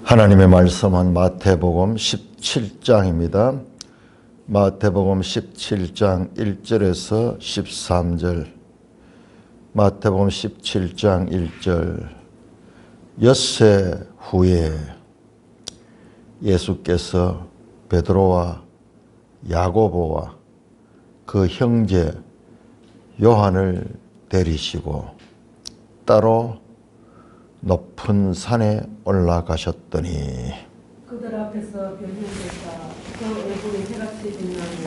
하나님의 말씀은 마태복음 17장입니다. 마태복음 17장 1절에서 13절. 마태복음 17장 1절. 엿새 후에 예수께서 베드로와 야고보와 그 형제 요한을 데리시고 따로 높은 산에 올라가셨더니 그들 앞에서 변형됐다. 그 얼굴이 해같이 빛나며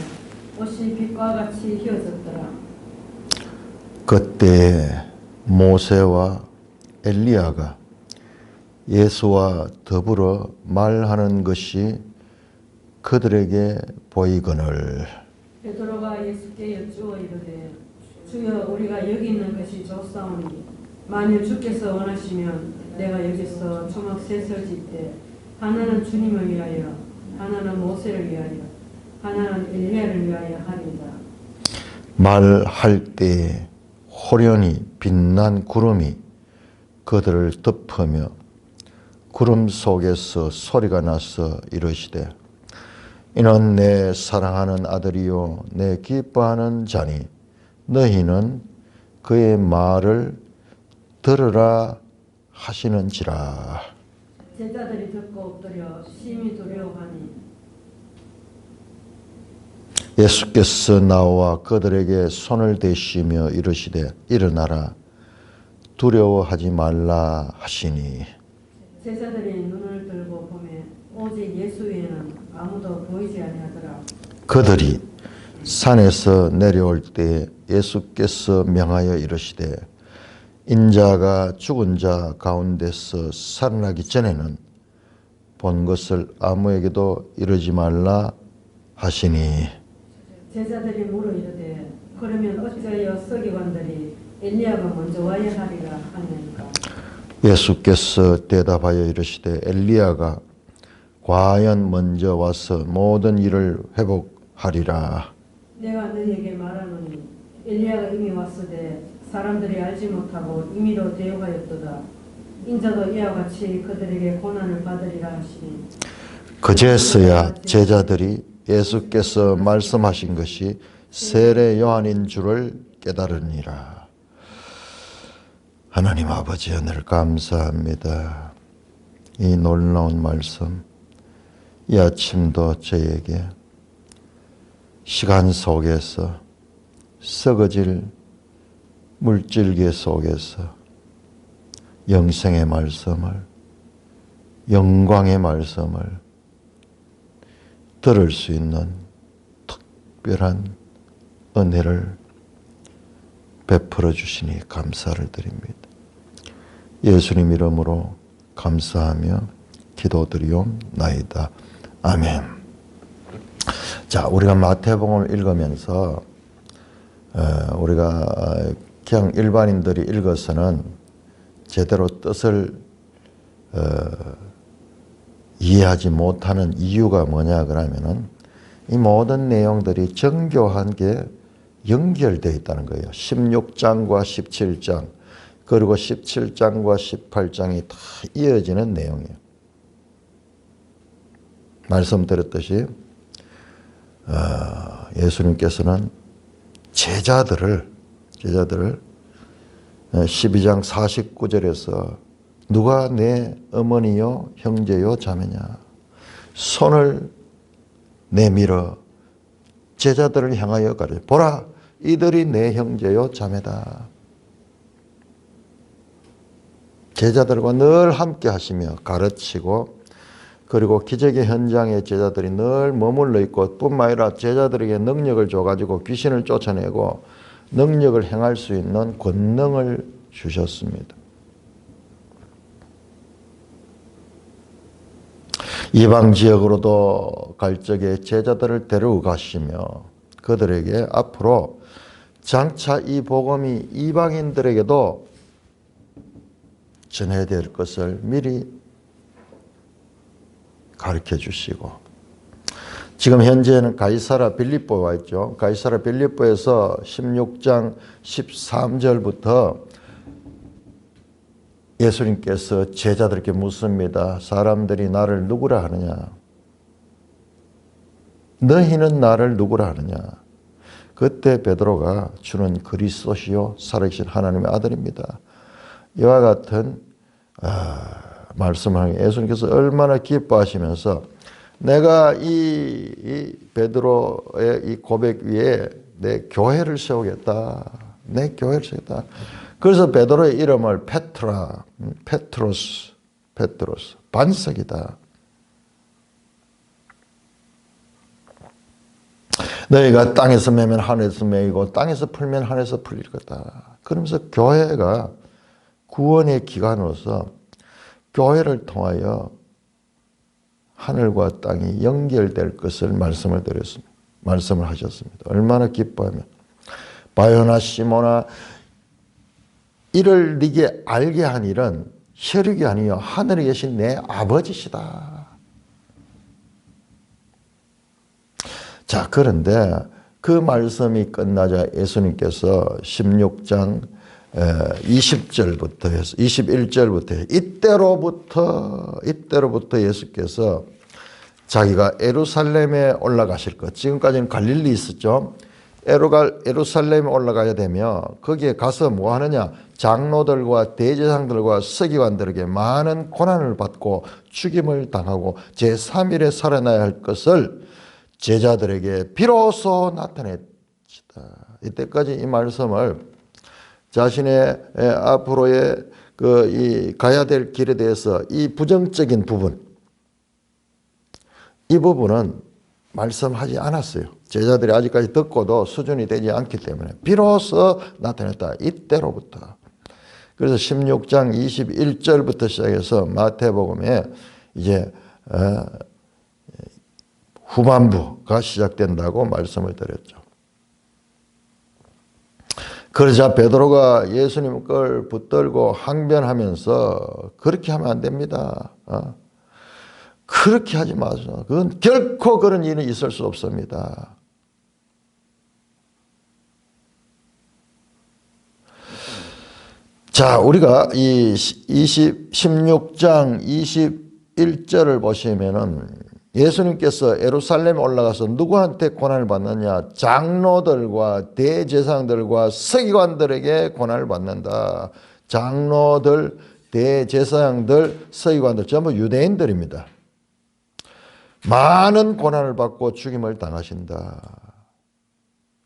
옷이 빛과 같이 휘어졌더라. 그때 모세와 엘리야가 예수와 더불어 말하는 것이 그들에게 보이거늘 베드로가 예수께 여쭈어 이르되 주여 우리가 여기 있는 것이 좋사오니 만일 주께서 원하시면 내가 여기서 초막 셋을 짓되 하나는 주님을 위하여 하나는 모세를 위하여 하나는 엘리야를 위하여 하리이다. 말할 때에 호련히 빛난 구름이 그들을 덮으며 구름 속에서 소리가 나서 이르시되 이는 내 사랑하는 아들이요 내 기뻐하는 자니 너희는 그의 말을 들으라 하시는지라. 제자들이 듣고 엎드려 심히 두려워하니 예수께서 나와 그들에게 손을 대시며 이르시되 일어나라 두려워하지 말라 하시니 제자들이 눈을 들고 보매 오직 예수 외에는 아무도 보이지 아니하더라. 그들이 산에서 내려올 때 예수께서 명하여 이르시되 인자가 죽은 자 가운데서 살아나기 전에는 본 것을 아무에게도 이르지 말라 하시니 제자들이 물어 이르되 그러면 어찌하여 서기관들이 엘리야가 먼저 와야 하리라 하니까 예수께서 대답하여 이르시되 엘리야가 과연 먼저 와서 모든 일을 회복하리라. 내가 너희에게 말하노니 엘리야가 이미 왔으되 사람들이 알지 못하고 임의로 대우하였도다. 인자도 이와 같이 그들에게 고난을 받으리라 하시니 그제서야 제자들이 예수께서 말씀하신 것이 세례 요한인 줄을 깨달으니라. 하나님 아버지 하늘 감사합니다. 이 놀라운 말씀 이 아침도 저에게 시간 속에서 썩어질 물질계 속에서 영생의 말씀을 영광의 말씀을 들을 수 있는 특별한 은혜를 베풀어 주시니 감사를 드립니다. 예수님 이름으로 감사하며 기도드리옵나이다. 아멘. 자, 우리가 마태복음을 읽으면서 우리가 그냥 일반인들이 읽어서는 제대로 뜻을 이해하지 못하는 이유가 뭐냐 그러면은 이 모든 내용들이 정교한 게 연결되어 있다는 거예요. 16장과 17장 그리고 17장과 18장이 다 이어지는 내용이에요. 말씀드렸듯이 예수님께서는 제자들을 12장 49절에서 누가 내 어머니요 형제요 자매냐 손을 내밀어 제자들을 향하여 가르쳐 보라 이들이 내 형제요 자매다. 제자들과 늘 함께 하시며 가르치고 그리고 기적의 현장에 제자들이 늘 머물러 있고 뿐만 아니라 제자들에게 능력을 줘가지고 귀신을 쫓아내고 능력을 행할 수 있는 권능을 주셨습니다. 이방 지역으로도 갈 적에 제자들을 데려가시며 그들에게 앞으로 장차 이 복음이 이방인들에게도 전해야 될 것을 미리 가르쳐 주시고 지금 현재는 가이사라 빌립보가 있죠. 가이사라 빌립보에서 16장 13절부터 예수님께서 제자들에게 묻습니다. 사람들이 나를 누구라 하느냐? 너희는 나를 누구라 하느냐? 그때 베드로가 주는 그리스도시요 살아계신 하나님의 아들입니다. 이와 같은 말씀을 하니 예수님께서 얼마나 기뻐하시면서 내가 이 베드로의 이 고백 위에 내 교회를 세우겠다. 내 교회를 세우겠다. 그래서 베드로의 이름을 페트로스, 반석이다. 너희가 땅에서 매면 하늘에서 매이고 땅에서 풀면 하늘에서 풀릴 거다. 그러면서 교회가 구원의 기관으로서 교회를 통하여 하늘과 땅이 연결될 것을 말씀을 하셨습니다. 얼마나 기뻐하면 바요나 시모나 이를 네게 알게 한 일은 혈육이 아니요 하늘에 계신 내 아버지시다. 자, 그런데 그 말씀이 끝나자 예수님께서 16장 20절부터 해서 21절부터 이때로부터 예수께서 자기가 예루살렘에 올라가실 것. 지금까지는 갈릴리 있었죠. 예루살렘에 올라가야 되며 거기에 가서 뭐 하느냐? 장로들과 대제사장들과 서기관들에게 많은 고난을 받고 죽임을 당하고 제3일에 살아나야 할 것을 제자들에게 비로소 나타냈다. 이때까지 이 말씀을 자신의 앞으로의 이 가야 될 길에 대해서 이 부정적인 부분, 이 부분은 말씀하지 않았어요. 제자들이 아직까지 듣고도 수준이 되지 않기 때문에 비로소 나타냈다. 이때로부터. 그래서 16장 21절부터 시작해서 마태복음에 이제 후반부가 시작된다고 말씀을 드렸죠. 그러자 베드로가 예수님 걸 붙들고 항변하면서 그렇게 하면 안 됩니다. 그렇게 하지 마세요. 그건 결코 그런 일은 있을 수 없습니다. 자, 우리가 이 16장 21절을 보시면은 예수님께서 예루살렘에 올라가서 누구한테 고난을 받느냐? 장로들과 대제사장들과 서기관들에게 고난을 받는다. 장로들, 대제사장들, 서기관들 전부 유대인들입니다. 많은 고난을 받고 죽임을 당하신다.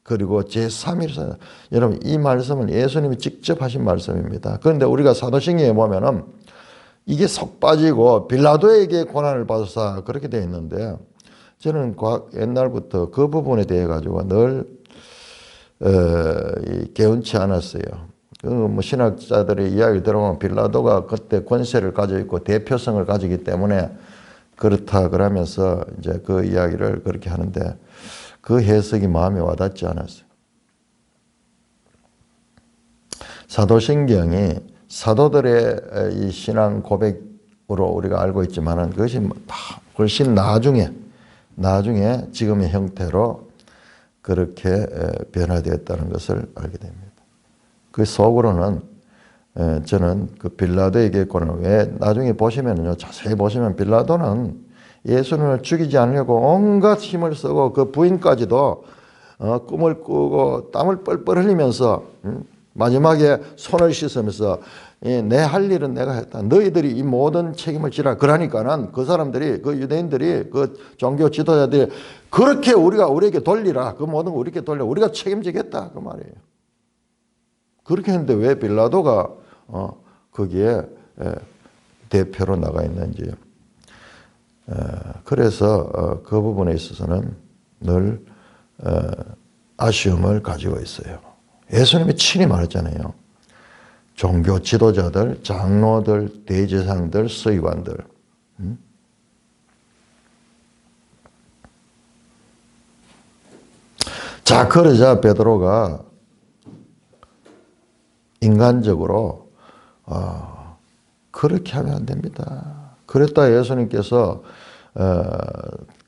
그리고 제3일 여러분 이 말씀은 예수님이 직접 하신 말씀입니다. 그런데 우리가 사도신경에 보면은 이게 속 빠지고 빌라도에게 고난을 받아서 그렇게 되어 있는데 저는 옛날부터 그 부분에 대해 가지고 늘 개운치 않았어요. 뭐 신학자들의 이야기를 들어보면 빌라도가 그때 권세를 가지고 있고 대표성을 가지기 때문에 그렇다 그러면서 이제 그 이야기를 그렇게 하는데 그 해석이 마음에 와닿지 않았어요. 사도신경이 사도들의 이 신앙 고백으로 우리가 알고 있지만은 그것이 훨씬 나중에 지금의 형태로 그렇게 변화되었다는 것을 알게 됩니다. 그 속으로는 저는 그 빌라도에게 왜 나중에 보시면요 자세히 보시면 빌라도는 예수님을 죽이지 않으려고 온갖 힘을 쓰고 그 부인까지도 꿈을 꾸고 땀을 뻘뻘 흘리면서 마지막에 손을 씻으면서 내 할 일은 내가 했다. 너희들이 이 모든 책임을 지라. 그러니까는 그 사람들이 그 유대인들이 그 종교 지도자들이 그렇게 우리에게 돌리라. 그 모든 거 우리에게 돌려. 우리가 책임지겠다. 그 말이에요. 그렇게 했는데 왜 빌라도가 거기에 대표로 나가 있는지. 그래서 그 부분에 있어서는 늘 아쉬움을 가지고 있어요. 예수님이 친히 말했잖아요. 종교 지도자들, 장로들, 대제사장들, 서기관들. 자, 그러자 베드로가 인간적으로 그렇게 하면 안 됩니다. 그랬다 예수님께서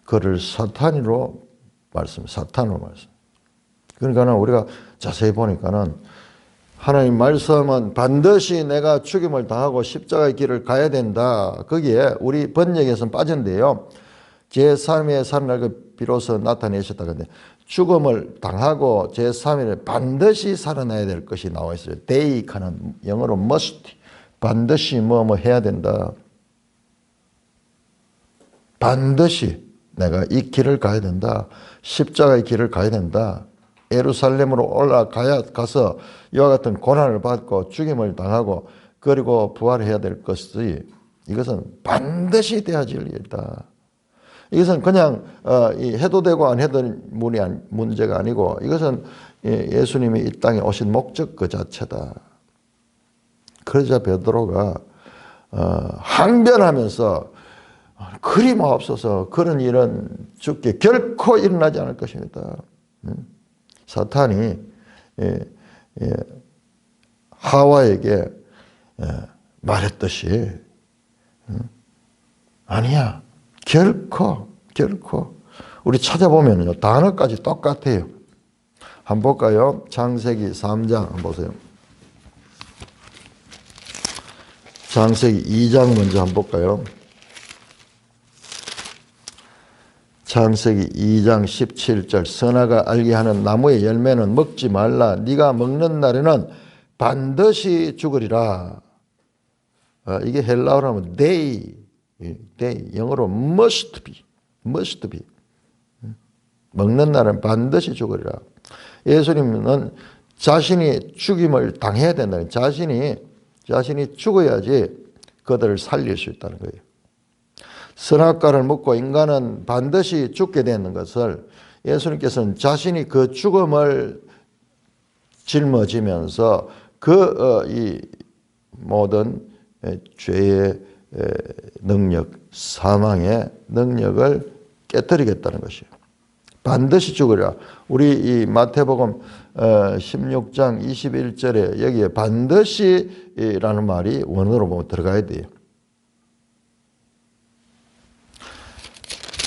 그를 사탄으로 말씀. 그러니까는 우리가 자세히 보니까는 하나님 말씀은 반드시 내가 죽임을 당하고 십자가의 길을 가야 된다. 거기에 우리 번역에서는 빠졌는데요. 제3의 살아날 비로소 나타내셨다. 근데 죽음을 당하고 제3일에 반드시 살아나야 될 것이 나와 있어요. 데이카는 영어로 must. 반드시 뭐 해야 된다. 반드시 내가 이 길을 가야 된다. 십자가의 길을 가야 된다. 예루살렘으로 가서 이와 같은 고난을 받고 죽임을 당하고 그리고 부활해야 될 것이 이것은 반드시 되어질 일이다. 이것은 그냥 해도 되고 안 해도 문제가 아니고 이것은 예수님이 이 땅에 오신 목적 그 자체다. 그러자 베드로가 항변하면서 그리 마옵소서 그런 일은 죽게 결코 일어나지 않을 것입니다. 사탄이 하와에게 말했듯이 아니야. 결코 우리 찾아보면요 단어까지 똑같아요. 한번 볼까요? 창세기 3장 한번 보세요. 창세기 2장 먼저 한번 볼까요? 창세기 2장 17절 선악을 알게 하는 나무의 열매는 먹지 말라. 네가 먹는 날에는 반드시 죽으리라. 이게 헬라어로 하면 they 영어로 must be 먹는 날은 반드시 죽으리라. 예수님은 자신이 죽임을 당해야 된다는 자신이 죽어야지 그들을 살릴 수 있다는 거예요. 선악과를 먹고 인간은 반드시 죽게 되는 것을 예수님께서는 자신이 그 죽음을 짊어지면서 이 모든 죄의 능력, 사망의 능력을 깨뜨리겠다는 것이에요. 반드시 죽으리라. 우리 이 마태복음 16장 21절에 여기에 반드시라는 말이 원어로 보면 들어가야 돼요.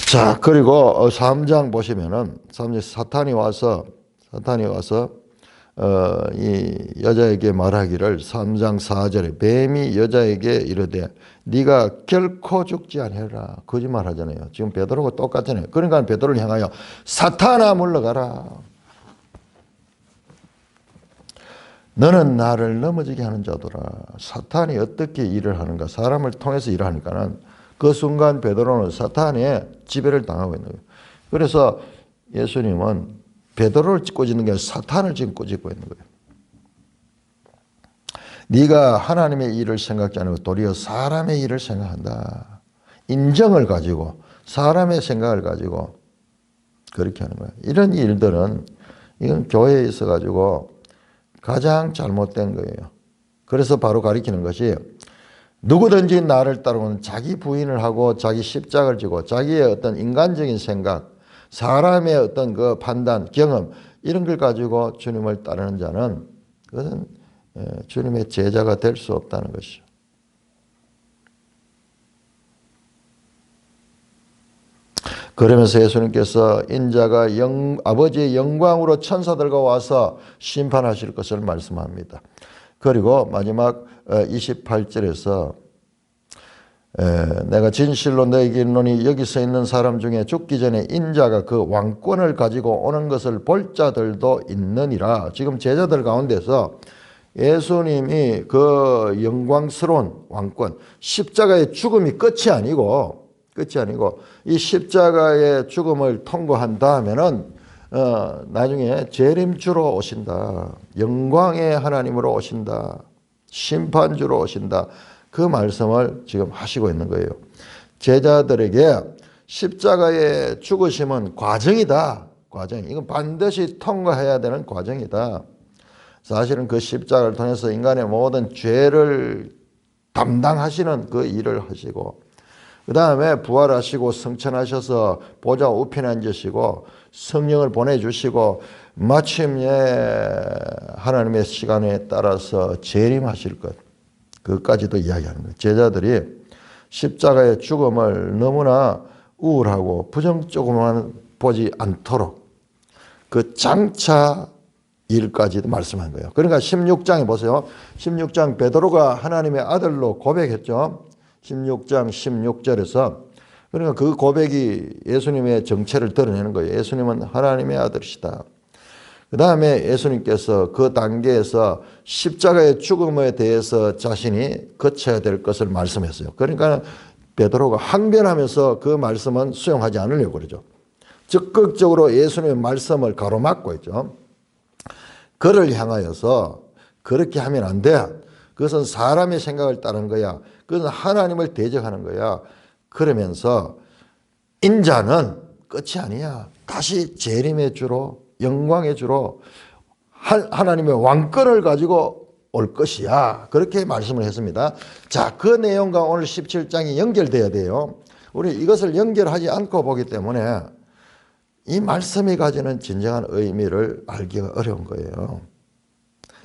자, 그리고 3장 보시면은 3장 사탄이 와서 이 여자에게 말하기를 3장 4절에 뱀이 여자에게 이르되 네가 결코 죽지 아니하리라. 거짓말 하잖아요. 지금 베드로가 똑같잖아요. 그러니까 베드로를 향하여 사탄아 물러가라. 너는 나를 넘어지게 하는 자더라. 사탄이 어떻게 일을 하는가? 사람을 통해서 일을 하니까는 그 순간 베드로는 사탄의 지배를 당하고 있는 거예요. 그래서 예수님은 베드로를 꼬집는 게 아니라 사탄을 지금 꼬집고 있는 거예요. 네가 하나님의 일을 생각지 않고 도리어 사람의 일을 생각한다. 인정을 가지고 사람의 생각을 가지고 그렇게 하는 거예요. 이런 일들은 이건 교회에 있어 가지고 가장 잘못된 거예요. 그래서 바로 가리키는 것이 누구든지 나를 따르면 자기 부인을 하고 자기 십자가를 지고 자기의 어떤 인간적인 생각, 사람의 어떤 그 판단, 경험 이런 걸 가지고 주님을 따르는 자는 그것은 주님의 제자가 될 수 없다는 것이죠. 그러면서 예수님께서 인자가 아버지의 영광으로 천사들과 와서 심판하실 것을 말씀합니다. 그리고 마지막 28절에서 내가 진실로 너에게 이르노니 여기 서 있는 사람 중에 죽기 전에 인자가 그 왕권을 가지고 오는 것을 볼 자들도 있느니라. 지금 제자들 가운데서 예수님이 그 영광스러운 왕권, 십자가의 죽음이 끝이 아니고 이 십자가의 죽음을 통과한 다음에는 나중에 재림주로 오신다. 영광의 하나님으로 오신다. 심판주로 오신다. 그 말씀을 지금 하시고 있는 거예요. 제자들에게 십자가의 죽으심은 과정이다. 이건 반드시 통과해야 되는 과정이다. 사실은 그 십자가를 통해서 인간의 모든 죄를 담당하시는 그 일을 하시고 그 다음에 부활하시고 승천하셔서 보좌 우편에 앉으시고 성령을 보내주시고 마침내 하나님의 시간에 따라서 재림하실 것 그것까지도 이야기하는 거예요. 제자들이 십자가의 죽음을 너무나 우울하고 부정적으로만 보지 않도록 그 장차 일까지도 말씀한 거예요. 그러니까 16장에 보세요. 16장 베드로가 하나님의 아들로 고백했죠. 16장 16절에서 그러니까 그 고백이 예수님의 정체를 드러내는 거예요. 예수님은 하나님의 아들이시다. 그 다음에 예수님께서 그 단계에서 십자가의 죽음에 대해서 자신이 거쳐야 될 것을 말씀했어요. 그러니까 베드로가 항변하면서 그 말씀은 수용하지 않으려고 그러죠. 적극적으로 예수님의 말씀을 가로막고 있죠. 그를 향하여서 그렇게 하면 안 돼. 그것은 사람의 생각을 따르는 거야. 그것은 하나님을 대적하는 거야. 그러면서 인자는 끝이 아니야. 다시 재림의 주로 영광의 주로 하나님의 왕권을 가지고 올 것이야. 그렇게 말씀을 했습니다. 자, 그 내용과 오늘 17장이 연결돼야 돼요. 우리 이것을 연결하지 않고 보기 때문에 이 말씀이 가지는 진정한 의미를 알기가 어려운 거예요.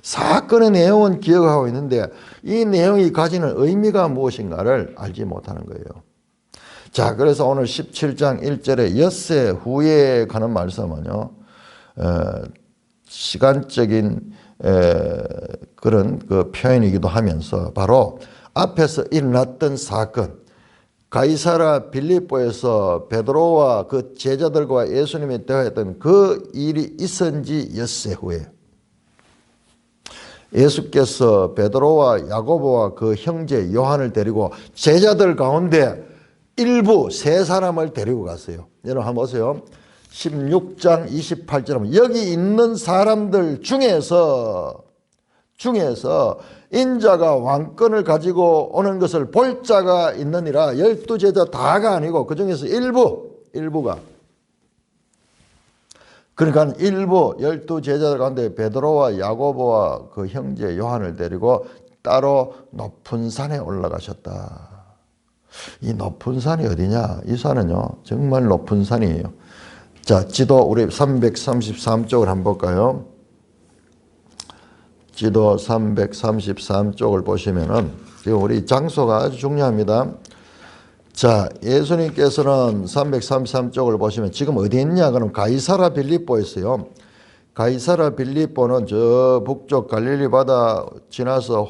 사건의 내용은 기억하고 있는데 이 내용이 가지는 의미가 무엇인가를 알지 못하는 거예요. 자, 그래서 오늘 17장 1절에 엿새 후에 가는 말씀은요, 시간적인 그런 그 표현이기도 하면서 바로 앞에서 일어났던 사건, 가이사라 빌립보에서 베드로와 그 제자들과 예수님이 대화했던 그 일이 있은 지 엿새 후에 예수께서 베드로와 야고보와 그 형제 요한을 데리고 제자들 가운데 일부 세 사람을 데리고 갔어요. 여러분 한번 보세요. 16장 28절 여기 있는 사람들 중에서 인자가 왕권을 가지고 오는 것을 볼 자가 있느니라. 12제자 다가 아니고 그 중에서 일부가 그러니까 일부 12제자들 가운데 베드로와 야고보와 그 형제 요한을 데리고 따로 높은 산에 올라가셨다. 이 높은 산이 어디냐? 이 산은요 정말 높은 산이에요. 자, 지도 우리 333쪽을 한번 볼까요? 지도 333쪽을 보시면은 지금 우리 장소가 아주 중요합니다. 자, 예수님께서는 333쪽을 보시면 지금 어디 있냐? 그럼 가이사라 빌립보에 있어요. 가이사라 빌립보는 저 북쪽 갈릴리 바다 지나서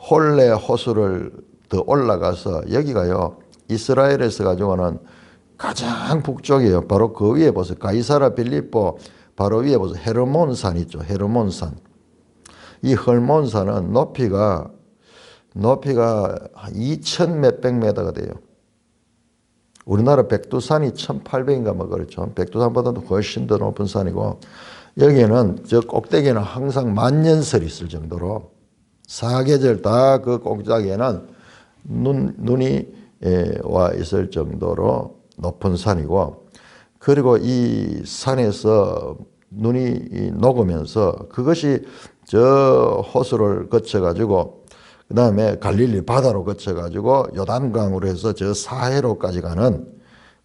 홀레 호수를 더 올라가서 여기가요 이스라엘에서 가지고는 가장 북쪽이에요. 바로 그 위에 보세요. 가이사라 빌립보 바로 위에 보세요. 헤르몬산 있죠. 헤르몬산. 이 헤르몬산은 높이가 2,000 몇백 미터가 돼요. 우리나라 백두산이 1,800인가 뭐 그렇죠. 백두산보다도 훨씬 더 높은 산이고 여기에는 저 꼭대기에는 항상 만년설이 있을 정도로 사계절 다 그 꼭대기에는 눈이 와 있을 정도로 높은 산이고 그리고 이 산에서 눈이 녹으면서 그것이 저 호수를 거쳐가지고 그 다음에 갈릴리 바다로 거쳐가지고 요단강으로 해서 저 사해로까지 가는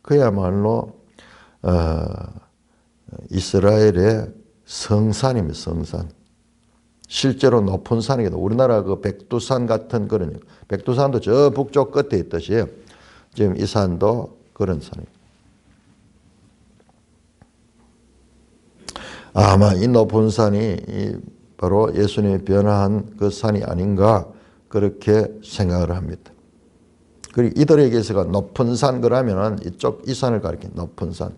그야말로 이스라엘의 성산입니다. 성산. 실제로 높은 산이거든요. 우리나라 그 백두산 같은 그런 백두산도 저 북쪽 끝에 있듯이 지금 이 산도 그런 산입니다. 아마 이 높은 산이 바로 예수님이 변화한 그 산이 아닌가 그렇게 생각을 합니다. 그리고 이들에게서가 높은 산 그러면은 이 산을 가리킨 높은 산.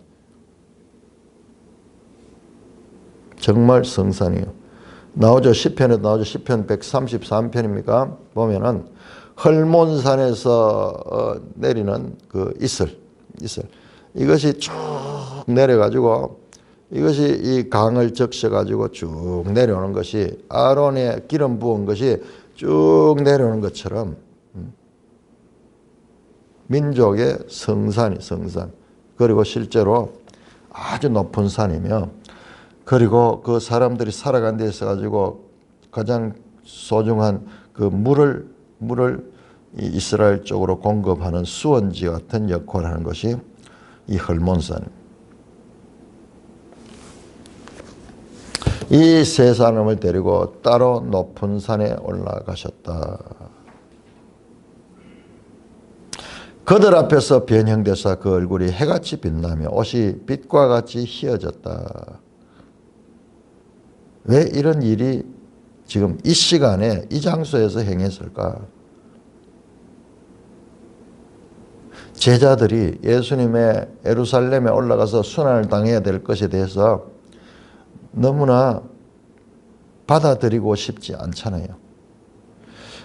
정말 성산이에요. 나오죠. 시편에도 나오죠. 시편 133편입니까? 보면은 헐몬산에서 내리는 그 이슬. 이것이 쭉 내려가지고 이것이 이 강을 적셔가지고 쭉 내려오는 것이 아론의 기름 부은 것이 쭉 내려오는 것처럼 민족의 성산이 성산. 그리고 실제로 아주 높은 산이며 그리고 그 사람들이 살아간 데 있어 가지고 가장 소중한 그 물을 이스라엘 쪽으로 공급하는 수원지 같은 역할을 하는 것이 이 헐몬산입니다. 이 세 사람을 데리고 따로 높은 산에 올라가셨다. 그들 앞에서 변형돼서 그 얼굴이 해같이 빛나며 옷이 빛과 같이 희어졌다. 왜 이런 일이 지금 이 시간에 이 장소에서 행했을까? 제자들이 예수님의 예루살렘에 올라가서 순환을 당해야 될 것에 대해서 너무나 받아들이고 싶지 않잖아요.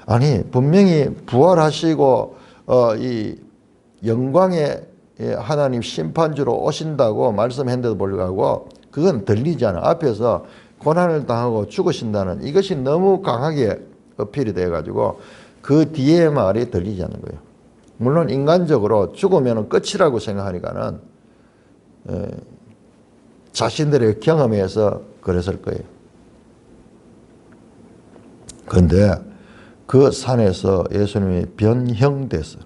아니 분명히 부활하시고 이 영광의 하나님 심판주로 오신다고 말씀했는데도 불구하고 그건 들리지 않아. 앞에서 고난을 당하고 죽으신다는 이것이 너무 강하게 어필이 돼가지고 그 뒤에 말이 들리지 않는 거예요. 물론 인간적으로 죽으면 끝이라고 생각하니까는 자신들의 경험에서 그랬을 거예요. 그런데 그 산에서 예수님이 변형돼서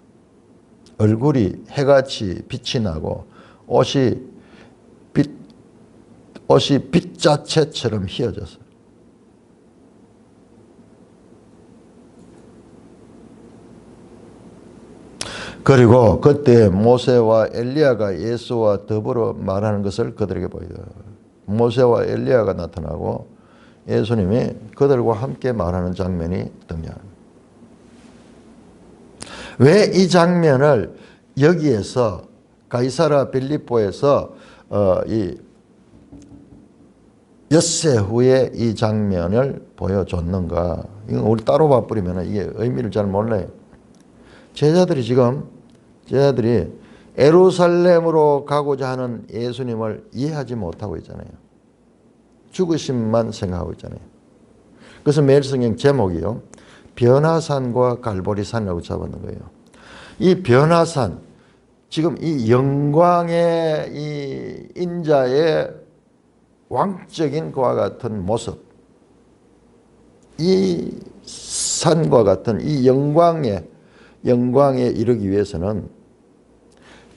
얼굴이 해같이 빛이 나고 옷이 빛자체처럼 휘어졌어요. 그리고 그때 모세와 엘리야가 예수와 더불어 말하는 것을 그들에게 보이다. 모세와 엘리야가 나타나고 예수님이 그들과 함께 말하는 장면이 등장합니다. 왜 이 장면을 여기에서 가이사랴 빌립보에서 이 엿새 후에 이 장면을 보여줬는가? 이건 우리 따로 봐버리면 이게 의미를 잘 몰라요. 제자들이 예루살렘으로 가고자 하는 예수님을 이해하지 못하고 있잖아요. 죽으심만 생각하고 있잖아요. 그래서 매일 성경 제목이요. 변화산과 갈보리산이라고 잡았는 거예요. 이 변화산, 지금 이 영광의 이 인자의 왕적인 그와 같은 모습, 이 산과 같은 이 영광에 이르기 위해서는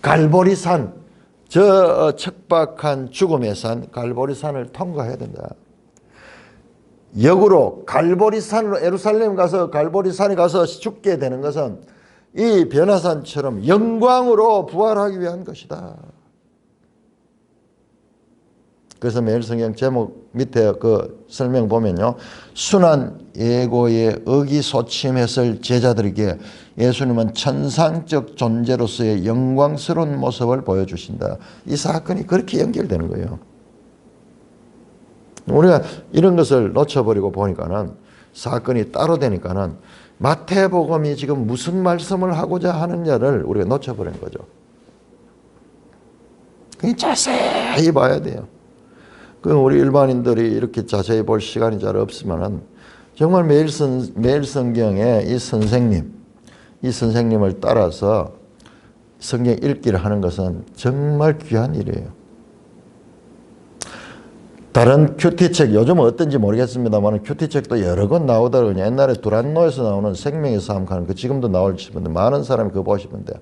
갈보리산, 저 척박한 죽음의 산 갈보리산을 통과해야 된다. 역으로 갈보리산으로 예루살렘 가서 갈보리산에 가서 죽게 되는 것은 이 변화산처럼 영광으로 부활하기 위한 것이다. 그래서 매일 성경 제목 밑에 그 설명 보면요. 순한 예고에 의기소침했을 제자들에게 예수님은 천상적 존재로서의 영광스러운 모습을 보여주신다. 이 사건이 그렇게 연결되는 거예요. 우리가 이런 것을 놓쳐버리고 보니까는 사건이 따로 되니까는 마태복음이 지금 무슨 말씀을 하고자 하느냐를 우리가 놓쳐버리는 거죠. 그냥 자세히 봐야 돼요. 우리 일반인들이 이렇게 자세히 볼 시간이 잘 없으면은 정말 매일 성경에 이 선생님을 따라서 성경 읽기를 하는 것은 정말 귀한 일이에요. 다른 큐티책, 요즘은 어떤지 모르겠습니다만 큐티책도 여러 권 나오더라고요. 옛날에 두란노에서 나오는 생명의 삶 하는 그 지금도 나올지 싶은데 많은 사람이 그거 보시면 돼요.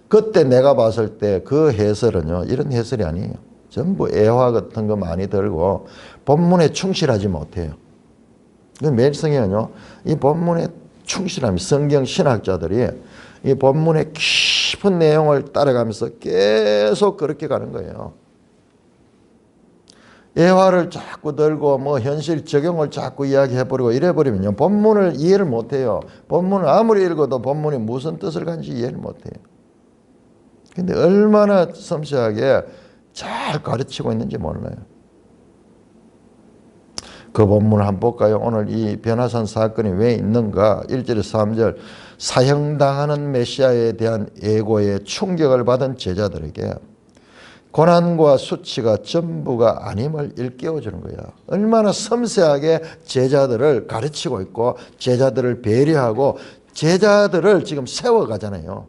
그때 내가 봤을 때 그 해설은요. 이런 해설이 아니에요. 전부 애화 같은 거 많이 들고 본문에 충실하지 못해요. 매일 성경은요. 이 본문에 충실함이 성경 신학자들이 이 본문의 깊은 내용을 따라가면서 계속 그렇게 가는 거예요. 애화를 자꾸 들고 뭐 현실 적용을 자꾸 이야기해버리고 이래버리면요. 본문을 이해를 못해요. 본문을 아무리 읽어도 본문이 무슨 뜻을 가는지 이해를 못해요. 근데 얼마나 섬세하게 잘 가르치고 있는지 몰라요. 그 본문을 한번 볼까요? 오늘 이 변화산 사건이 왜 있는가? 1절에서 3절 사형당하는 메시아에 대한 예고에 충격을 받은 제자들에게 고난과 수치가 전부가 아님을 일깨워주는 거야. 얼마나 섬세하게 제자들을 가르치고 있고 제자들을 배려하고 제자들을 지금 세워가잖아요.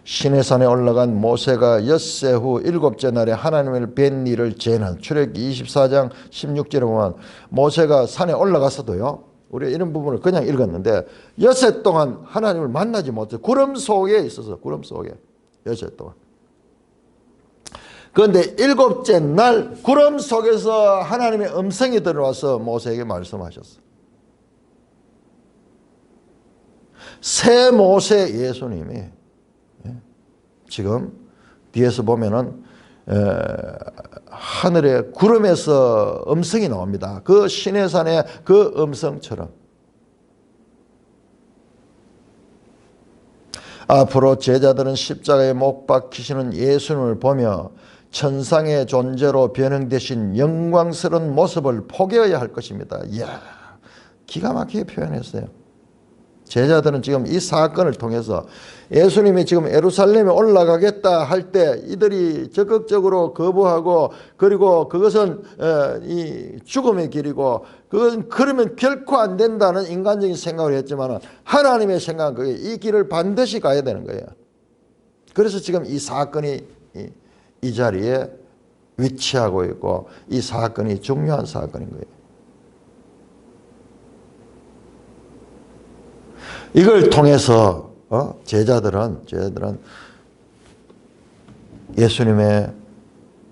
시내산에 올라간 모세가 엿새 후 7째 날에 하나님을 뵌 일을 재난 출애굽기 24장 16절에 보면 모세가 산에 올라가서도요. 우리가 이런 부분을 그냥 읽었는데 엿새 동안 하나님을 만나지 못해요. 구름 속에 있어서 구름 속에 엿새 동안. 그런데 7째 날 구름 속에서 하나님의 음성이 들어와서 모세에게 말씀하셨어요. 새 모세 예수님이 지금 뒤에서 보면은 하늘의 구름에서 음성이 나옵니다. 그 시내산의 그 음성처럼 앞으로 제자들은 십자가에 못 박히시는 예수님을 보며 천상의 존재로 변형되신 영광스러운 모습을 포기해야 할 것입니다. 이야, 기가 막히게 표현했어요. 제자들은 지금 이 사건을 통해서 예수님이 지금 예루살렘에 올라가겠다 할 때 이들이 적극적으로 거부하고, 그리고 그것은 이 죽음의 길이고 그건 그러면 결코 안 된다는 인간적인 생각을 했지만 하나님의 생각은 그게 이 길을 반드시 가야 되는 거예요. 그래서 지금 이 사건이 이 자리에 위치하고 있고 이 사건이 중요한 사건인 거예요. 이걸 통해서 제자들은 예수님의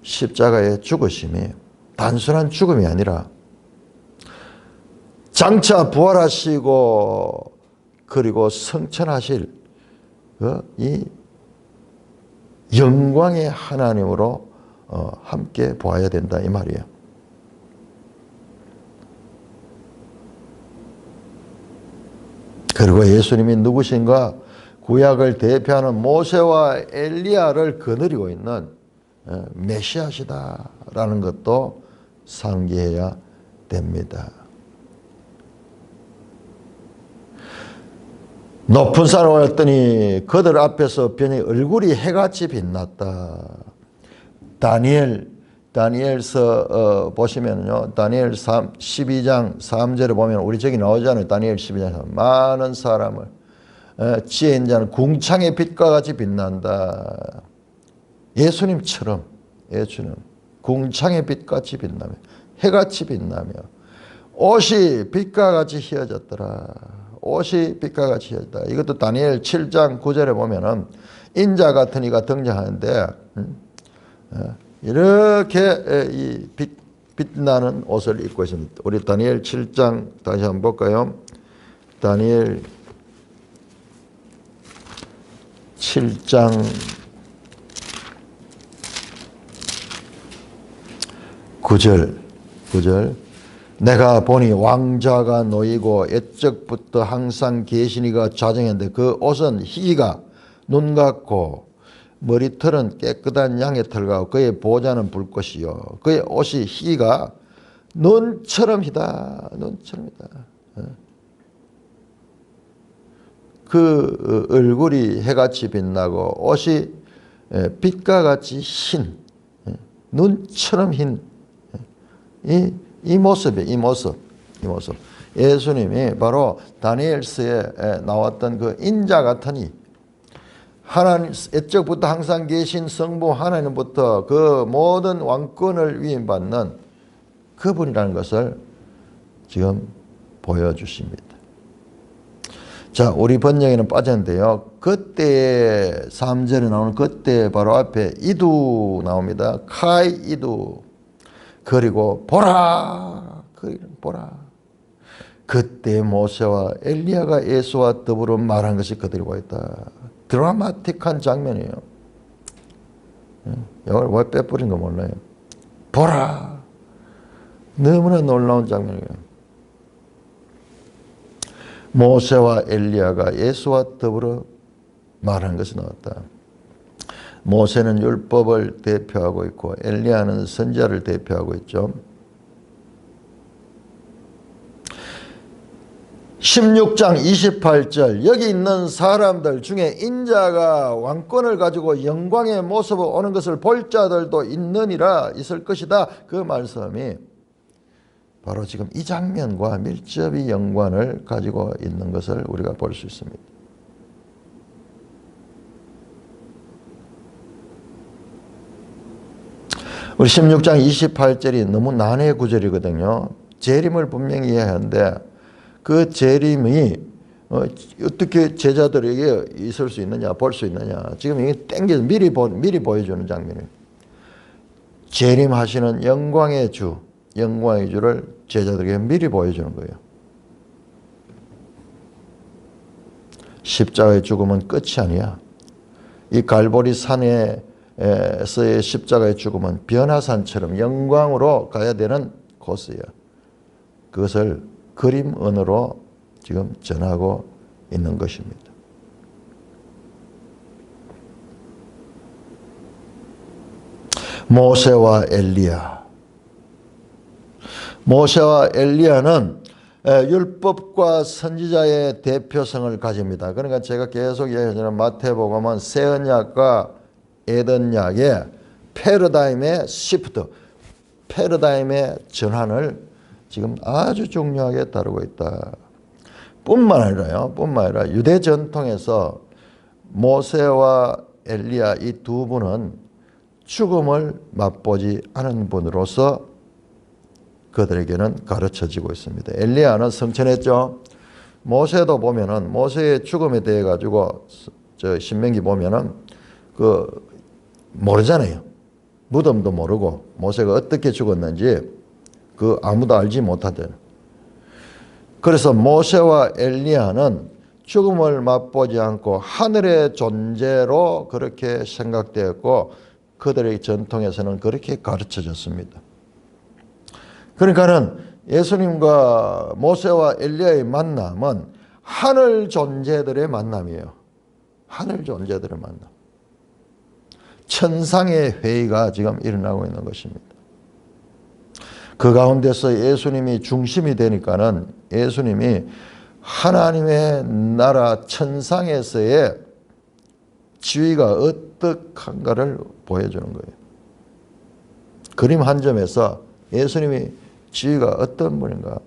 십자가의 죽으심이 단순한 죽음이 아니라 장차 부활하시고 그리고 성천하실 이 영광의 하나님으로 함께 보아야 된다 이 말이에요. 그리고 예수님이 누구신가? 구약을 대표하는 모세와 엘리야를 거느리고 있는 메시아시다라는 것도 상기해야 됩니다. 높은 산에 올랐더니 그들 앞에서 변히 얼굴이 해같이 빛났다. 다니엘서 보시면요, 다니엘 12장 3절에 보면 우리 저기 나오잖아요. 다니엘 12장 많은 사람을 지혜인 자는 궁창의 빛과 같이 빛난다. 예수님처럼 예수는 궁창의 빛같이 빛나며 해같이 빛나며 옷이 빛과 같이 휘어졌더라. 옷이 빛과 같이 휘어졌다. 이것도 다니엘 7장 9절에 보면은 인자 같은 이가 등장하는데 이렇게 이 빛나는 옷을 입고 있습니다. 우리 다니엘 7장 다시 한번 볼까요? 다니엘 7장 9절 내가 보니 왕자가 놓이고 옛적부터 항상 계시니가 자정했는데 그 옷은 희기가 눈 같고 머리털은 깨끗한 양의 털 같고 그의 보좌는 불꽃이요 그의 옷이 희기가 눈처럼이다. 눈처럼이다. 그 얼굴이 해같이 빛나고 옷이 빛과 같이 흰 눈처럼 흰 이 모습이에요. 이 모습. 예수님이 바로 다니엘서에 나왔던 그 인자 같으니 하나님 옛적부터 항상 계신 성부 하나님부터 그 모든 왕권을 위임받는 그분이라는 것을 지금 보여주십니다. 자, 우리 번역에는 빠졌는데요. 그때 3절에 나오는 그때 바로 앞에 이두 나옵니다. 카이 이두. 그리고 보라. 그때 모세와 엘리야가 예수와 더불어 말한 것이 그들이 보였다. 드라마틱한 장면이에요. 이걸 왜 빼뿌린 거 몰라요. 보라. 너무나 놀라운 장면이에요. 모세와 엘리야가 예수와 더불어 말한 것이 나왔다. 모세는 율법을 대표하고 있고 엘리야는 선지자를 대표하고 있죠. 16장 28절 여기 있는 사람들 중에 인자가 왕권을 가지고 영광의 모습으로 오는 것을 볼 자들도 있을 것이다. 그 말씀이 바로 지금 이 장면과 밀접히 연관을 가지고 있는 것을 우리가 볼 수 있습니다. 우리 16장 28절이 너무 난해 구절이거든요. 재림을 분명히 이해하는데 그 재림이 어떻게 제자들에게 있을 수 있느냐, 볼 수 있느냐. 지금 이게 땡겨서 미리 보여주는 장면이에요. 재림하시는 영광의 주를 제자들에게 미리 보여주는 거예요. 십자가의 죽음은 끝이 아니야. 이 갈보리 산에 에서의 십자가의 죽음은 변화산처럼 영광으로 가야 되는 코스예요. 그것을 그림 언어로 지금 전하고 있는 것입니다. 모세와 엘리야. 모세와 엘리야는 율법과 선지자의 대표성을 가집니다. 그러니까 제가 계속 얘기하는 마태복음은 새 언약과 에덴약의 패러다임의 시프트, 패러다임의 전환을 지금 아주 중요하게 다루고 있다. 뿐만 아니라 유대 전통에서 모세와 엘리야 이 두 분은 죽음을 맛보지 않은 분으로서 그들에게는 가르쳐지고 있습니다. 엘리야는 성천했죠. 모세도 보면은 모세의 죽음에 대해 가지고 저 신명기 보면은 모르잖아요. 무덤도 모르고 모세가 어떻게 죽었는지 아무도 알지 못하대요. 그래서 모세와 엘리야는 죽음을 맛보지 않고 하늘의 존재로 그렇게 생각되었고 그들의 전통에서는 그렇게 가르쳐졌습니다. 그러니까는 예수님과 모세와 엘리야의 만남은 하늘 존재들의 만남이에요. 하늘 존재들의 만남. 천상의 회의가 지금 일어나고 있는 것입니다. 그 가운데서 예수님이 중심이 되니까는 예수님이 하나님의 나라 천상에서의 지위가 어떡한가를 보여주는 거예요. 그림 한 점에서 예수님이 지위가 어떤 분인가.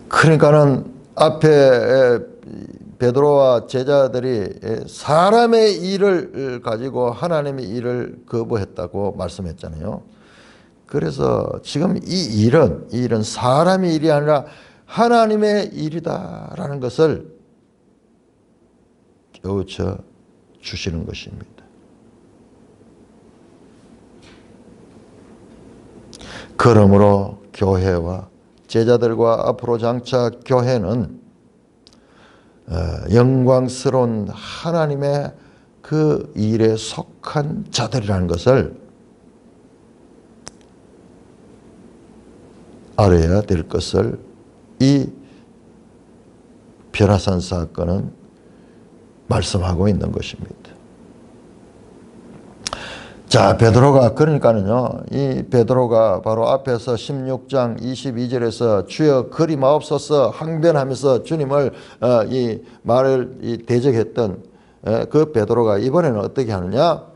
그러니까는 앞에 베드로와 제자들이 사람의 일을 가지고 하나님의 일을 거부했다고 말씀했잖아요. 그래서 지금 이 일은 사람의 일이 아니라 하나님의 일이다라는 것을 깨우쳐 주시는 것입니다. 그러므로 교회와 제자들과 앞으로 장차 교회는 영광스러운 하나님의 그 일에 속한 자들이라는 것을 알아야 될 것을 이 변화산 사건은 말씀하고 있는 것입니다. 자, 베드로가 그러니까는요. 이 베드로가 바로 앞에서 16장 22절에서 주여 그리마옵소서 항변하면서 주님을 이 말을 대적했던 그 베드로가 이번에는 어떻게 하느냐?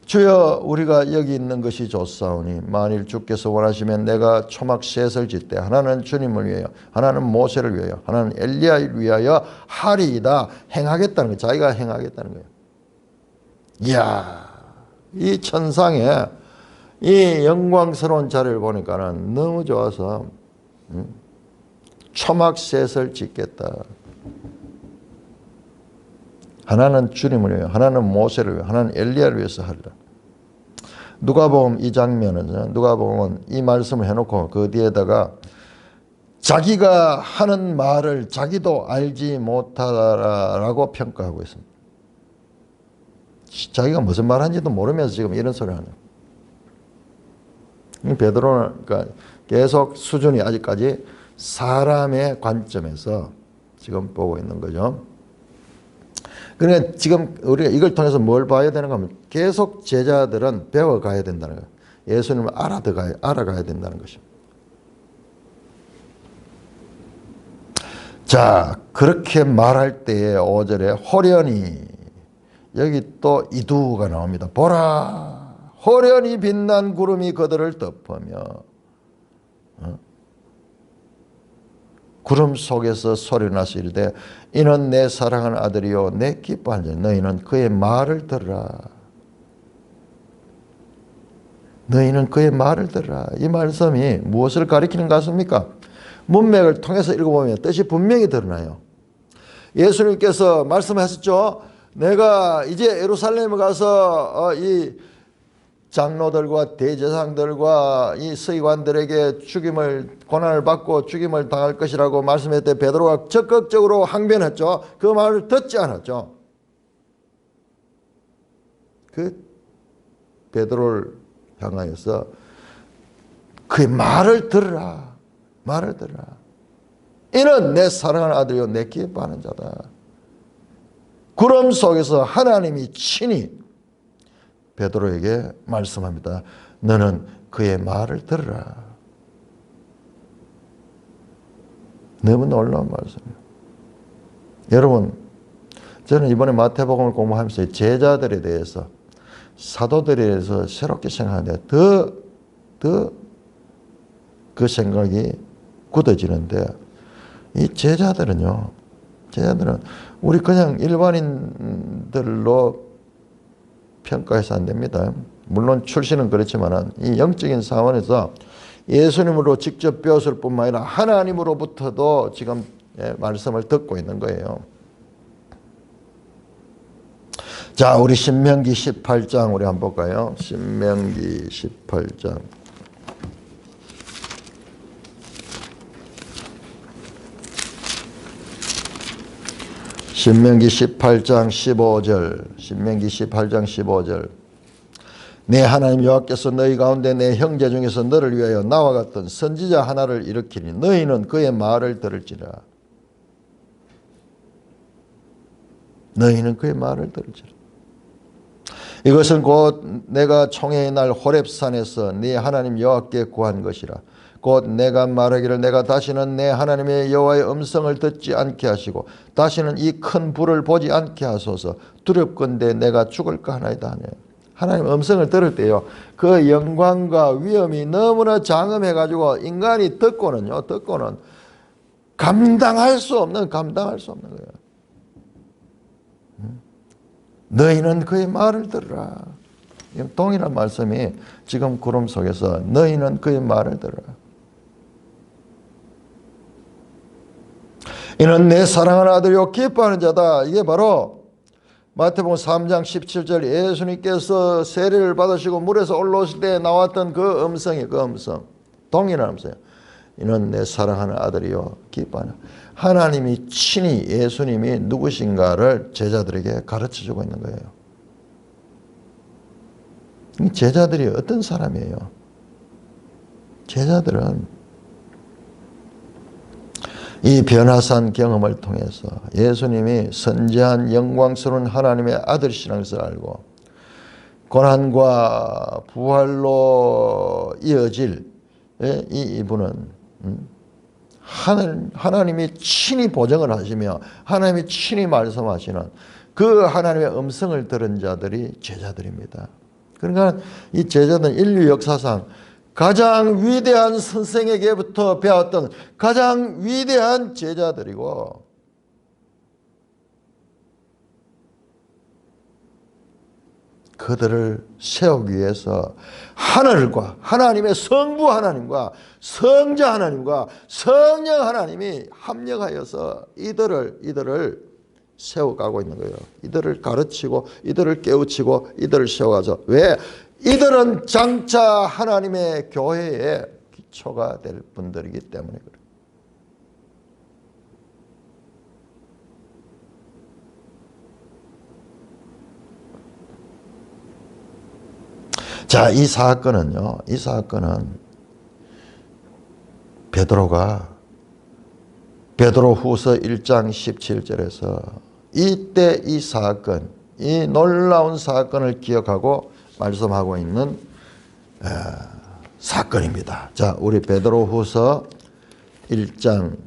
주여 우리가 여기 있는 것이 좋사오니 만일 주께서 원하시면 내가 초막 셋을 짓되 하나는 주님을 위하여 하나는 모세를 위하여 하나는 엘리야를 위하여 하리이다. 행하겠다는 거예요. 자기가 행하겠다는 거예요. 이야, 이 천상에 이 영광스러운 자리를 보니까는 너무 좋아서 초막 셋을 짓겠다. 하나는 주님을 위하여 하나는 모세를 위하여 하나는 엘리야를 위해서 하리라. 누가복음 이 장면은 누가복음은 이 말씀을 해놓고 그 뒤에다가 자기가 하는 말을 자기도 알지 못하다라고 평가하고 있습니다. 자기가 무슨 말하는지도 모르면서 지금 이런 소리를 하네요. 베드로는 그러니까 계속 수준이 아직까지 사람의 관점에서 지금 보고 있는 거죠. 그러니까 지금 우리가 이걸 통해서 뭘 봐야 되는가 하면 계속 제자들은 배워가야 된다는 거예요. 예수님을 알아가야 된다는 것입니다. 자, 그렇게 말할 때에 5절에 호련히 여기 또 이두가 나옵니다. 보라 호련히 빛난 구름이 그들을 덮으며 구름 속에서 소리나서 이르되 이는 내 사랑하는 아들이요 내 기뻐하는 자 너희는 그의 말을 들으라. 너희는 그의 말을 들으라. 이 말씀이 무엇을 가리키는 것 같습니까? 문맥을 통해서 읽어보면 뜻이 분명히 드러나요. 예수님께서 말씀하셨죠. 내가 이제 예루살렘에 가서 이 장로들과 대제사장들과 이 서기관들에게 고난을 받고 죽임을 당할 것이라고 말씀했을 때 베드로가 적극적으로 항변했죠. 그 말을 듣지 않았죠. 그 베드로를 향하여서 그의 말을 들으라. 말을 들으라. 이는 내 사랑하는 아들이요 내 기뻐하는 자다. 구름 속에서 하나님이 친히 베드로에게 말씀합니다. 너는 그의 말을 들으라. 너무 놀라운 말씀이에요. 여러분, 저는 이번에 마태복음을 공부하면서 제자들에 대해서, 사도들에 대해서 새롭게 생각하는데 더 그 생각이 굳어지는데, 이 제자들은 우리 그냥 일반인들로 평가해서 안 됩니다. 물론 출신은 그렇지만 이 영적인 차원에서 예수님으로 직접 배웠을 뿐만 아니라 하나님으로부터도 지금 말씀을 듣고 있는 거예요. 자, 우리 신명기 18장 우리 한번 볼까요? 신명기 18장. 신명기 18장 15절. 신명기 18장 15절. 내 하나님 여호와께서 너희 가운데 내 형제 중에서 너를 위하여 나와 같은 선지자 하나를 일으키니 너희는 그의 말을 들을지라. 너희는 그의 말을 들을지라. 이것은 곧 내가 총회의 날 호렙산에서 네 하나님 여호와께 구한 것이라. 곧 내가 말하기를 내가 다시는 내 하나님의 여호와의 음성을 듣지 않게 하시고 다시는 이 큰 불을 보지 않게 하소서. 두렵건대 내가 죽을까 하나이다 하네. 하나님 음성을 들을 때요, 그 영광과 위엄이 너무나 장엄해가지고 인간이 듣고는 감당할 수 없는 거예요. 너희는 그의 말을 들으라. 동일한 말씀이 지금 구름 속에서 너희는 그의 말을 들으라. 이는 내 사랑하는 아들이요 기뻐하는 자다. 이게 바로 마태복음 3장 17절 예수님께서 세례를 받으시고 물에서 올라오실 때 나왔던 그 음성이 그 음성. 동일한 음성이에요. 이는 내 사랑하는 아들이요 기뻐하는. 하나님이 친히 예수님이 누구신가를 제자들에게 가르쳐주고 있는 거예요. 제자들이 어떤 사람이에요? 제자들은 이 변화산 경험을 통해서 예수님이 선지한 영광스러운 하나님의 아들이시라는 것을 알고 고난과 부활로 이어질 이분은 하나님이 친히 보증을 하시며 하나님이 친히 말씀하시는 그 하나님의 음성을 들은 자들이 제자들입니다. 그러니까 이 제자들은 인류 역사상 가장 위대한 선생에게부터 배웠던 가장 위대한 제자들이고 그들을 세우기 위해서 하늘과 하나님의 성부 하나님과 성자 하나님과 성령 하나님이 합력하여서 이들을 세워가고 있는 거예요. 이들을 가르치고 이들을 깨우치고 이들을 세워가서 왜? 이들은 장차 하나님의 교회의 기초가 될 분들이기 때문에 그래요. 자, 이 사건은 베드로후서 1장 17절에서 이때 이 사건, 이 놀라운 사건을 기억하고 말씀하고 있는 사건입니다. 자, 우리 베드로후서 1장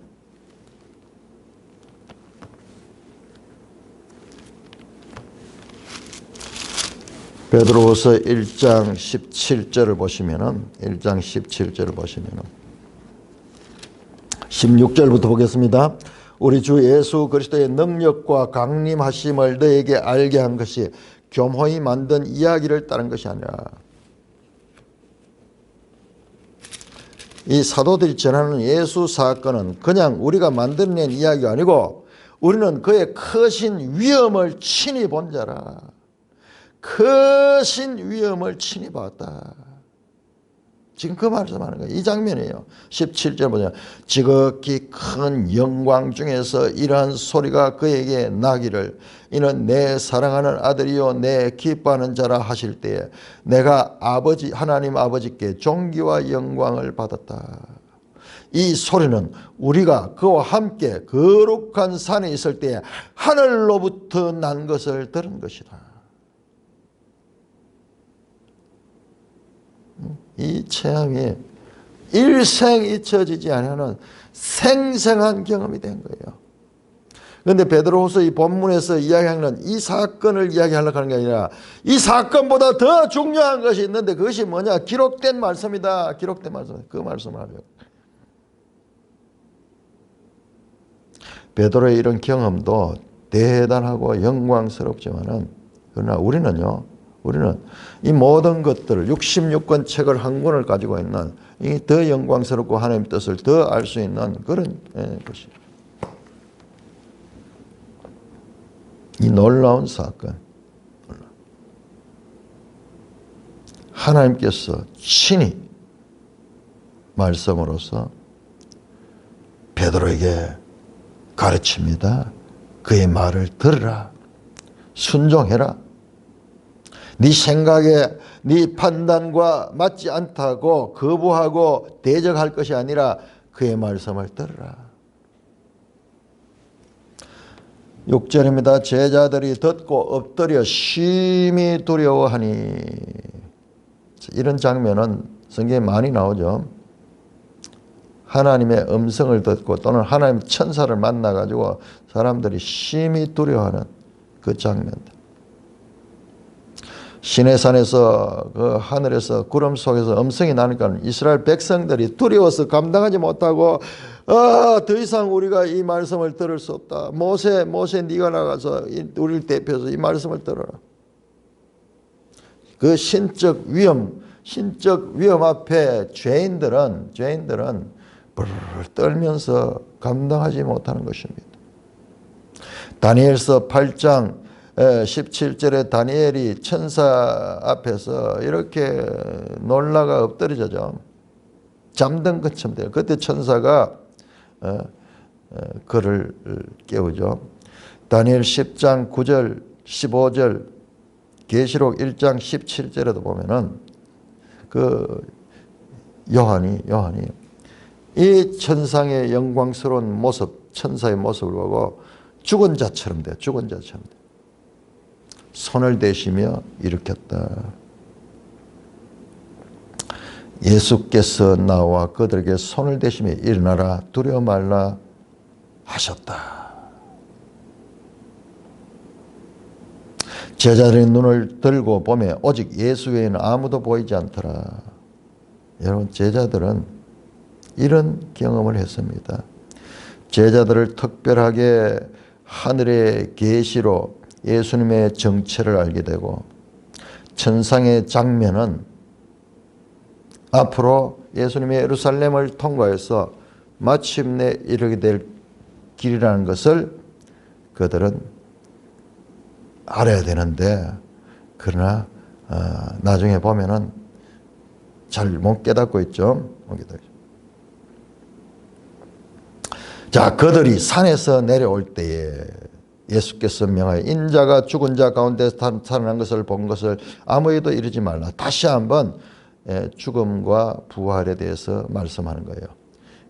17절을 보시면은 16절부터 보겠습니다. 우리 주 예수 그리스도의 능력과 강림하심을 너에게 알게 한 것이 교묘히 만든 이야기를 따른 것이 아니라 이 사도들이 전하는 예수 사건은 그냥 우리가 만들어낸 이야기가 아니고 우리는 그의 크신 위엄을 친히 본 자라. 크신 위험을 친히 봤다. 지금 그 말씀하는 거예요. 이 장면이에요. 17절 보자. 지극히 큰 영광 중에서 이러한 소리가 그에게 나기를 이는 내 사랑하는 아들이요 내 기뻐하는 자라 하실 때에 내가 아버지 하나님 아버지께 존귀와 영광을 받았다. 이 소리는 우리가 그와 함께 거룩한 산에 있을 때에 하늘로부터 난 것을 들은 것이다. 이 체험이 일생 잊혀지지 않는 생생한 경험이 된 거예요. 그런데 베드로후서 이 본문에서 이야기하는 이 사건을 이야기하려고 하는 게 아니라 이 사건보다 더 중요한 것이 있는데 그것이 뭐냐? 기록된 말씀이다. 기록된 말씀. 그 말씀을 하려고. 베드로의 이런 경험도 대단하고 영광스럽지만은 그러나 우리는 이 모든 것들을 66권 책을 한 권을 가지고 있는 이 더 영광스럽고 하나님의 뜻을 더 알 수 있는 그런 것이 이 놀라운 사건. 하나님께서 친히 말씀으로서 베드로에게 가르칩니다. 그의 말을 들으라. 순종해라. 네 생각에 네 판단과 맞지 않다고 거부하고 대적할 것이 아니라 그의 말씀을 들으라. 6절입니다. 제자들이 듣고 엎드려 심히 두려워하니. 이런 장면은 성경에 많이 나오죠. 하나님의 음성을 듣고 또는 하나님 천사를 만나가지고 사람들이 심히 두려워하는 그 장면들. 시내산에서 그 하늘에서 구름 속에서 음성이 나니까 이스라엘 백성들이 두려워서 감당하지 못하고 더 이상 우리가 이 말씀을 들을 수 없다. 모세 네가 나가서 우리를 대표해서 이 말씀을 들어라. 그 신적 위험 앞에 죄인들은 불을 떨면서 감당하지 못하는 것입니다. 다니엘서 8장 17절에 다니엘이 천사 앞에서 이렇게 놀라가 엎드려져죠. 잠든 것처럼 돼요. 그때 천사가 그를 깨우죠. 다니엘 10장 9절 15절 계시록 1장 17절에도 보면은 그 요한이 이 천상의 영광스러운 모습, 천사의 모습을 보고 죽은 자처럼 돼요. 죽은 자처럼 돼요. 손을 대시며 일으켰다. 예수께서 나와 그들에게 손을 대시며 일어나라 두려워 말라 하셨다. 제자들의 눈을 들고 보매 오직 예수 외에는 아무도 보이지 않더라. 여러분 제자들은 이런 경험을 했습니다. 제자들을 특별하게 하늘의 계시로 예수님의 정체를 알게 되고 천상의 장면은 앞으로 예수님의 예루살렘을 통과해서 마침내 이르게 될 길이라는 것을 그들은 알아야 되는데 그러나 나중에 보면은 잘 못 깨닫고 있죠. 자, 그들이 산에서 내려올 때에 예수께서 명하여 인자가 죽은 자 가운데 살아난 것을 본 것을 아무에도 이르지 말라. 다시 한번 죽음과 부활에 대해서 말씀하는 거예요.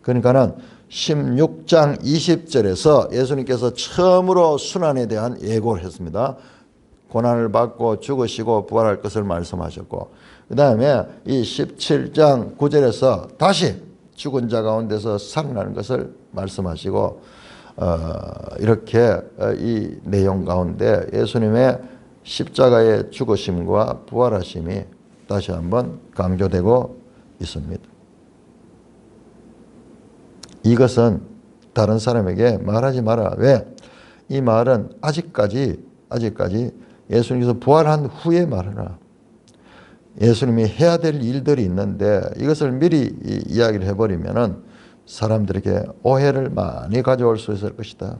그러니까는 16장 20절에서 예수님께서 처음으로 순환에 대한 예고를 했습니다. 고난을 받고 죽으시고 부활할 것을 말씀하셨고 그 다음에 이 17장 9절에서 다시 죽은 자 가운데서 살아나는 것을 말씀하시고 이렇게 이 내용 가운데 예수님의 십자가의 죽으심과 부활하심이 다시 한번 강조되고 있습니다. 이것은 다른 사람에게 말하지 마라. 왜? 이 말은 아직까지 예수님께서 부활한 후에 말하나 예수님이 해야 될 일들이 있는데 이것을 미리 이야기를 해버리면은 사람들에게 오해를 많이 가져올 수 있을 것이다.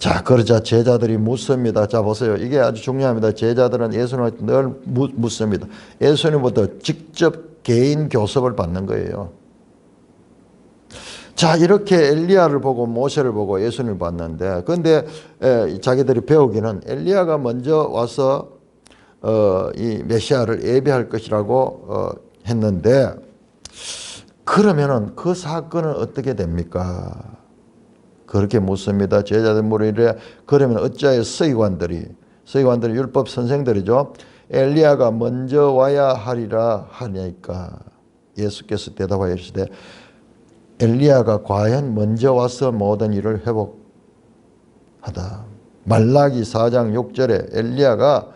자, 그러자 제자들이 묻습니다. 자, 보세요. 이게 아주 중요합니다. 제자들은 예수님한테 늘 묻습니다. 예수님부터 직접 개인 교섭을 받는 거예요. 자, 이렇게 엘리야를 보고 모세를 보고 예수님을 봤는데, 근데 자기들이 배우기는 엘리야가 먼저 와서 이 메시아를 예비할 것이라고 했는데, 그러면은 그 사건은 어떻게 됩니까? 그렇게 묻습니다. 제자들 물으래. 그러면 어찌하여 서기관들이 율법 선생들이죠. 엘리야가 먼저 와야 하리라 하니까 예수께서 대답하여 이르시되 엘리야가 과연 먼저 와서 모든 일을 회복하다. 말라기 4장 6절에 엘리야가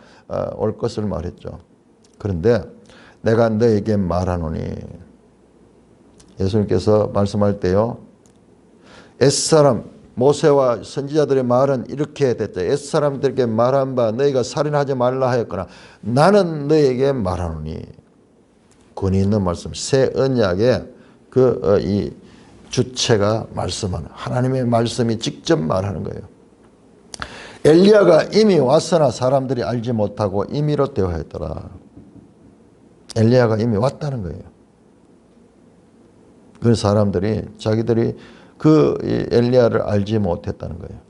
올 것을 말했죠. 그런데 내가 너에게 말하노니, 예수님께서 말씀할 때요, 옛사람 모세와 선지자들의 말은 이렇게 됐다. 옛사람들에게 말한 바 너희가 살인하지 말라 하였거나 나는 너에게 말하노니. 권위 있는 말씀, 새 언약의 이 주체가 말씀하는, 하나님의 말씀이 직접 말하는 거예요. 엘리야가 이미 왔으나 사람들이 알지 못하고 임의로 대화했더라. 엘리야가 이미 왔다는 거예요. 그 사람들이 자기들이 엘리야를 알지 못했다는 거예요.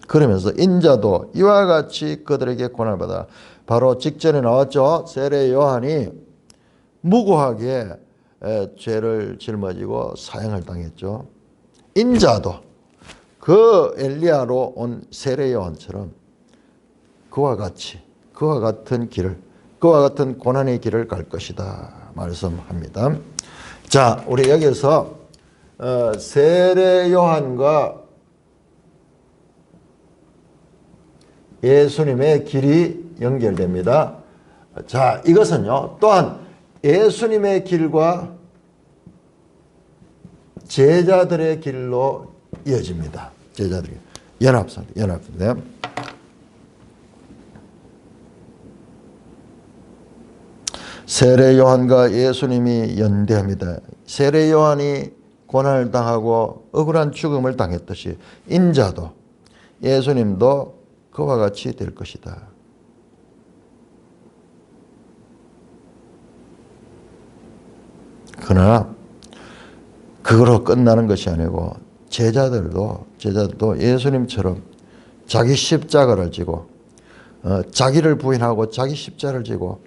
그러면서 인자도 이와 같이 그들에게 고난을 받아. 바로 직전에 나왔죠. 세례 요한이 무고하게 죄를 짊어지고 사형을 당했죠. 인자도 그 엘리야로 온 세례 요한처럼 그와 같은 길을, 그와 같은 고난의 길을 갈 것이다 말씀합니다. 자, 우리 여기서 세례 요한과 예수님의 길이 연결됩니다. 자, 이것은요, 또한 예수님의 길과 제자들의 길로 이어집니다. 제자들이 연합선대. 세례 요한과 예수님이 연대합니다. 세례 요한이 고난을 당하고 억울한 죽음을 당했듯이 인자도, 예수님도 그와 같이 될 것이다. 그러나 그거로 끝나는 것이 아니고 제자들도 예수님처럼 자기 십자가를 지고 자기를 부인하고 자기 십자가를 지고,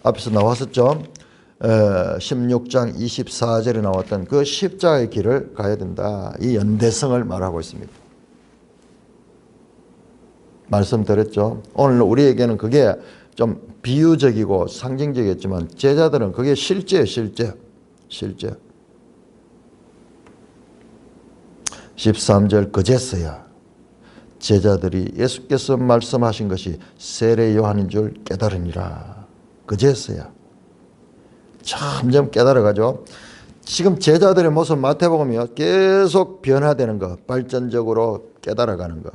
앞에서 나왔었죠. 16장 24절에 나왔던 그 십자가의 길을 가야 된다. 이 연대성을 말하고 있습니다. 말씀드렸죠. 오늘 우리에게는 그게 좀 비유적이고 상징적이었지만 제자들은 그게 실제예요. 실제. 13절 그제서야 제자들이 예수께서 말씀하신 것이 세례 요한인 줄 깨달으니라. 그제서야 점점 깨달아가죠. 지금 제자들의 모습 마태복음이요, 계속 변화되는 거, 발전적으로 깨달아가는 거.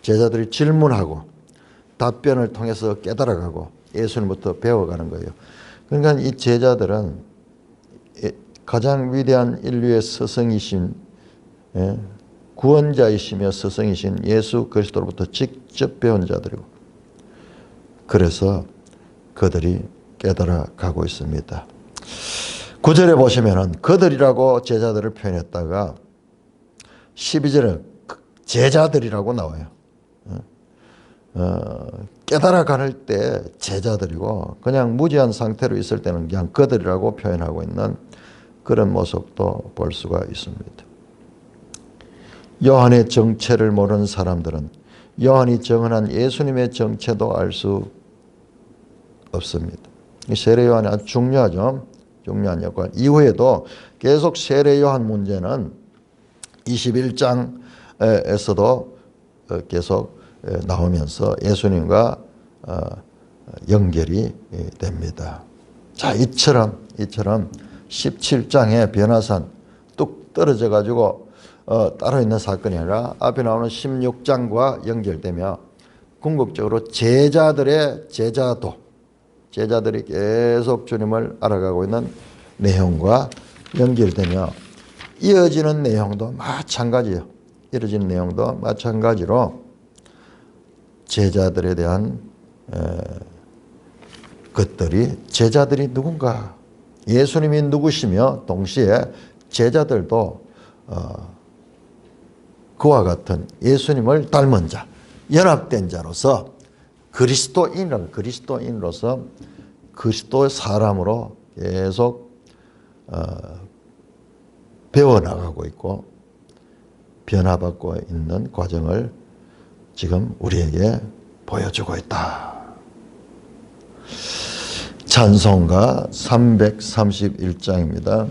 제자들이 질문하고 답변을 통해서 깨달아가고 예수님부터 배워가는 거예요. 그러니까 이 제자들은 가장 위대한 인류의 스승이신, 구원자이시며 스승이신 예수 그리스도로부터 직접 배운 자들이고, 그래서 그들이 깨달아가고 있습니다. 9절에 보시면은 그들이라고 제자들을 표현했다가 12절에 제자들이라고 나와요. 깨달아갈 때 제자들이고, 그냥 무지한 상태로 있을 때는 그냥 그들이라고 표현하고 있는 그런 모습도 볼 수가 있습니다. 요한의 정체를 모르는 사람들은 요한이 정언한 예수님의 정체도 알 수 없습니다. 세례 요한이 아주 중요하죠. 중요한 역할. 이후에도 계속 세례 요한 문제는 21장에서도 계속 나오면서 예수님과 연결이 됩니다. 자, 이처럼 17장의 변화산 뚝 떨어져 가지고 따로 있는 사건이 아니라 앞에 나오는 16장과 연결되며 궁극적으로 제자들이 계속 주님을 알아가고 있는 내용과 연결되며 이어지는 내용도 마찬가지예요. 이뤄지는 내용도 마찬가지로 제자들에 대한 것들이 제자들이 누군가 예수님이 누구시며 동시에 제자들도 그와 같은 예수님을 닮은 자, 연합된 자로서 그리스도인으로서 그리스도의 사람으로 계속 배워나가고 있고 변화받고 있는 과정을 지금 우리에게 보여주고 있다. 찬송가 331장입니다.